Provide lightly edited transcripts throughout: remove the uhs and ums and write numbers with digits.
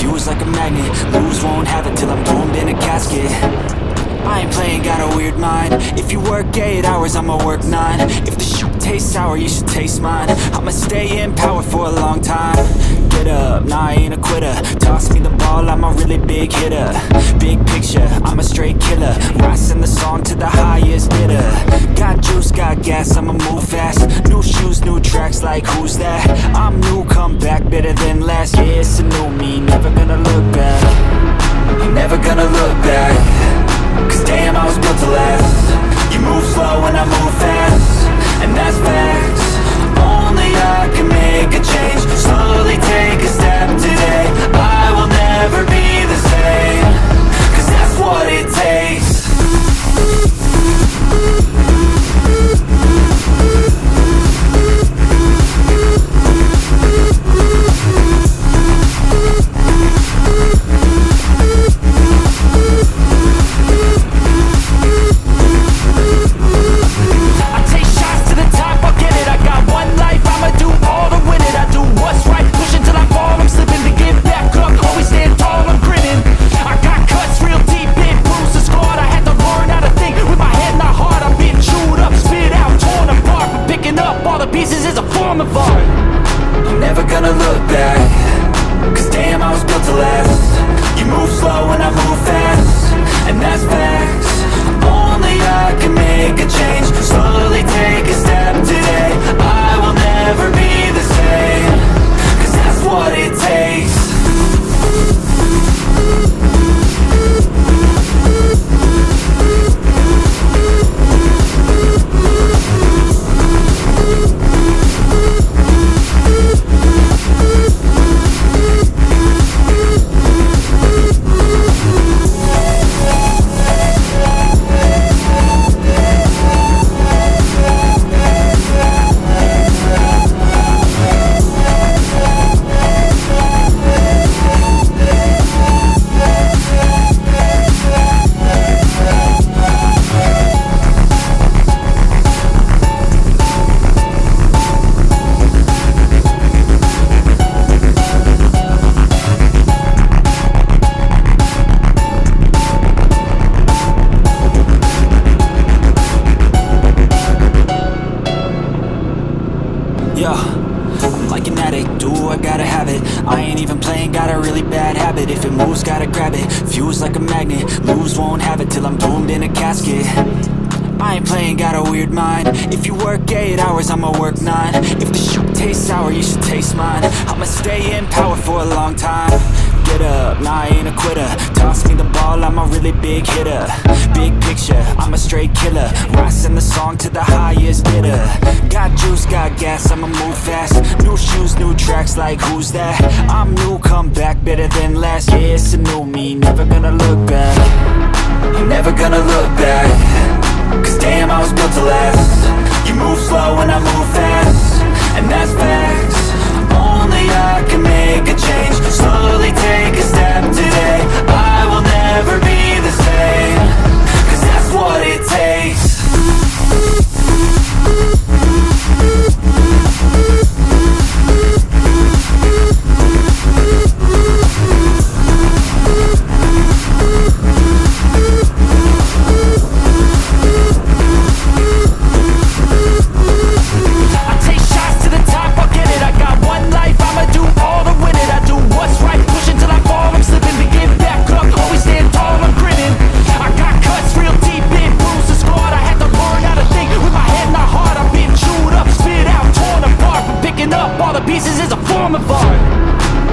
fuse like a magnet. Lose, won't have it till I'm doomed in a casket. I ain't playing, got a weird mind. If you work 8 hours, I'ma work 9. If the shoot tastes sour, you should taste mine. I'ma stay in power for a long time. Get up, nah, I ain't a quitter. Toss me the ball, I'm a really big hitter. Big picture, I'm a straight killer. Rising the song to the highest bidder. Got juice, got gas, I'ma move fast. New shoes, new tracks, like who's that? I'm new, come back, better than last. Yeah, it's a new me, never gonna look back. I'm never gonna look back. Cause damn, I was built to last. You move slow and I move fast, and that's facts. Only I can make a change. Slowly take a step today. I will never be the same. Cause that's what it takes. I'm never gonna look back. Cause damn, I was built to last. You move slow and I move fast, and that's facts. Only I can make a change. Slowly take a step today. I will never be the same. Cause that's what it takes. Yo, I'm like an addict, do I gotta have it. I ain't even playing, got a really bad habit. If it moves, gotta grab it, fuse like a magnet. Lose, won't have it till I'm doomed in a casket. I ain't playing, got a weird mind. If you work 8 hours, I'ma work 9. If the shoot tastes sour, you should taste mine. I'ma stay in power for a long time. Get up, nah, I ain't a quitter. Toss me the ball, I'm a really big hitter. Big picture, I'm a straight killer. Rising the song to the highest bidder. Got juice, got gas, I'ma move fast. New shoes, new tracks, like who's that? I'm new, come back, better than last. Yeah, it's a new me, never gonna look back. I'm never gonna look back. Cause damn, I was built to last. You move slow and I move fast, and that's facts. Only I can make a change. Slowly take a step today. I will never be the same. Cause that's what it takes.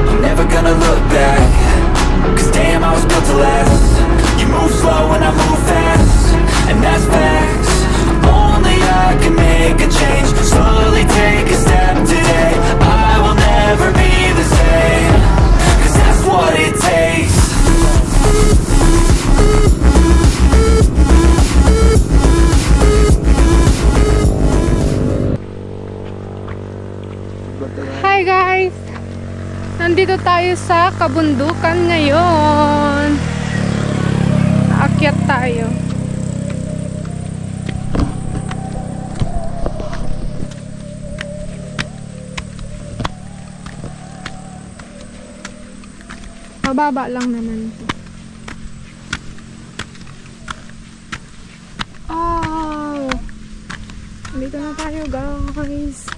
I'm never gonna look back. Cause damn, I was built to last. You move slow and I move fast, and that's facts. Only I can make a change. Slowly take a step today. I will never be the same. Cause that's what it takes. Hi guys! Nandito tayo sa kabundukan ngayon. Aakyat tayo. Mababa lang naman to. Oh! Dito na tayo guys.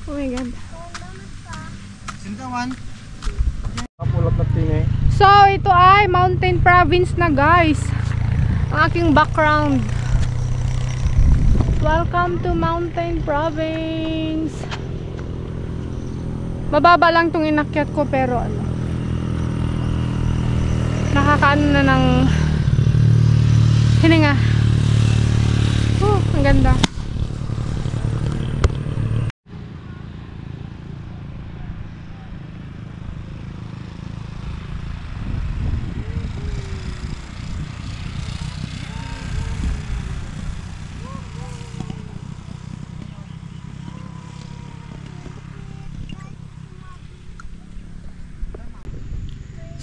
Oh my god. Sintawan. Kapulot na tin eh. So, ito ay Mountain Province na guys. Ang aking background. Welcome to Mountain Province. Mababa lang itong inakyat ko pero ano, nakakaano na ng hininga. Ang ganda.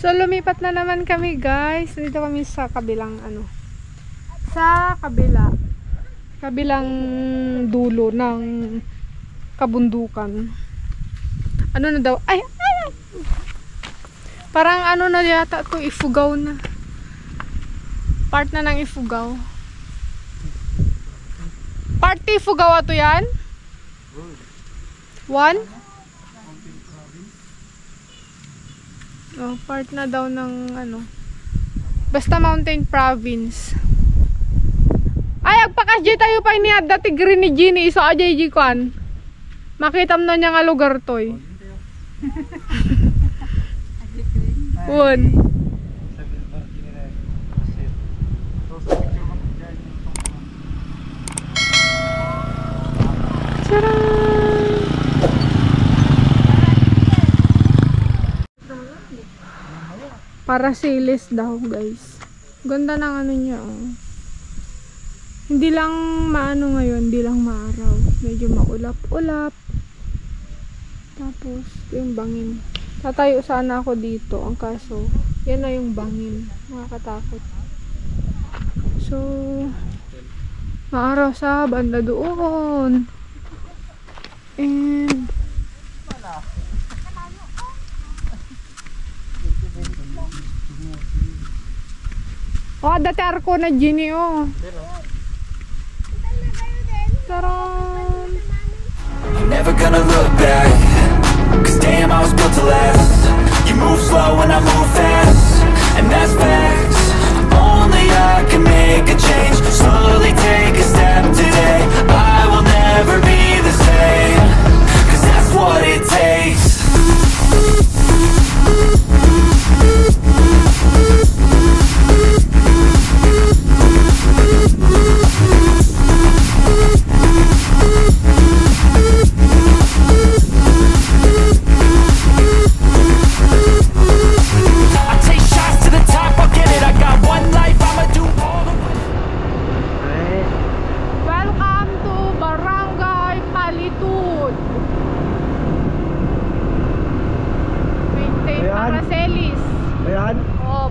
So lumipat na naman kami guys. Dito kami sa kabilang ano, sa kabilang dulo ng kabundukan. Ano na daw? Ay! Parang ano na yata to, Ifugao na. Part na ng Ifugao. Party Ifugao ato yan? One? Oh, part na daw ng ano. Basta Mountain Province. Ay, agpakasjay tayo pa iniad dati green ni Gini. So, ajay jikuan. Makita mo na niya nga lugar to eh. Un. Tcharam! Parasilis daw guys. Ganda ng ano niya oh. Hindi lang maano ngayon, hindi lang maaraw. Medyo maulap-ulap. Tapos yung bangin. Tatayo sana ako dito. Ang kaso, yan na yung bangin. Nakakatakot. So, maaraw sa banda doon. And oh, dati arko na Gini oh. Taran! I'm never gonna look back, cause damn I was built to last. You move slow and I move fast, and that's facts. Only I can make a change, slowly take a step today. I will never be the same, cause that's what it takes.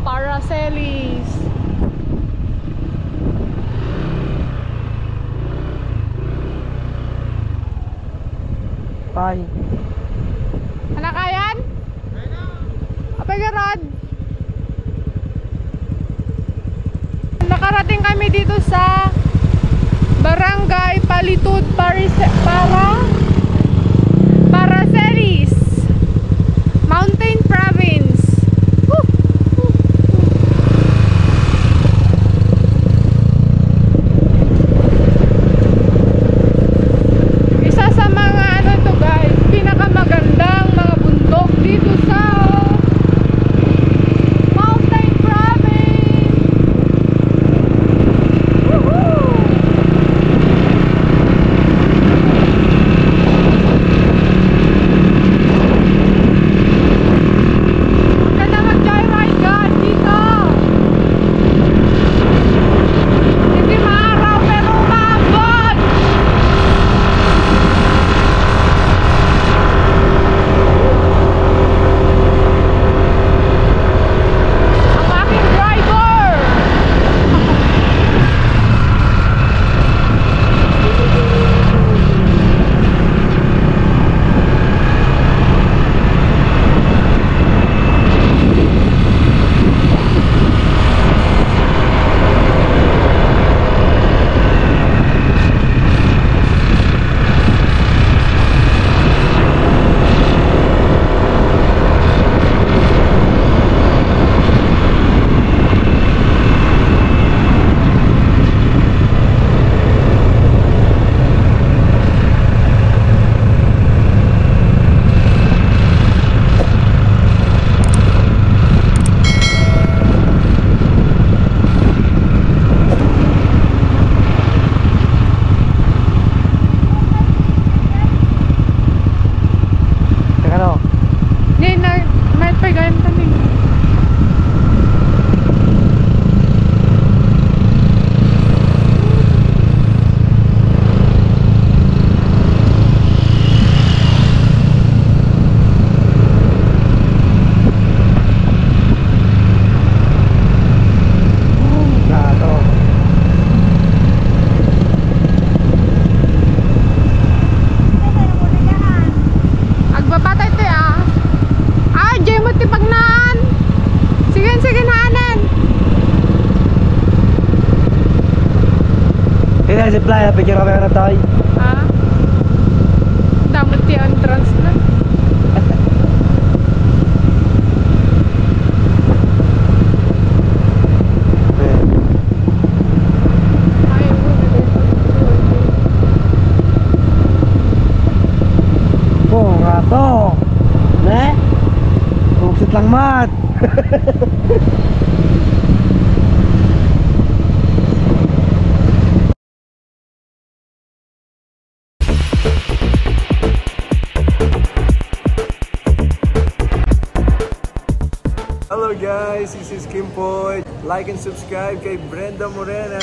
Paracelis. Bye. Anak ayan? Apa garad? Nakarating kami dito sa Barangay Palitud Paracelis, Mountain Province. Fly, napicture kami na tayo. Ha? Damot ti entrance na. Ayaw mo na dito. Oo nga to. Ne? Buksit lang mat. Hello guys, this is Kim Poy. Like and subscribe kay Brenda Morena.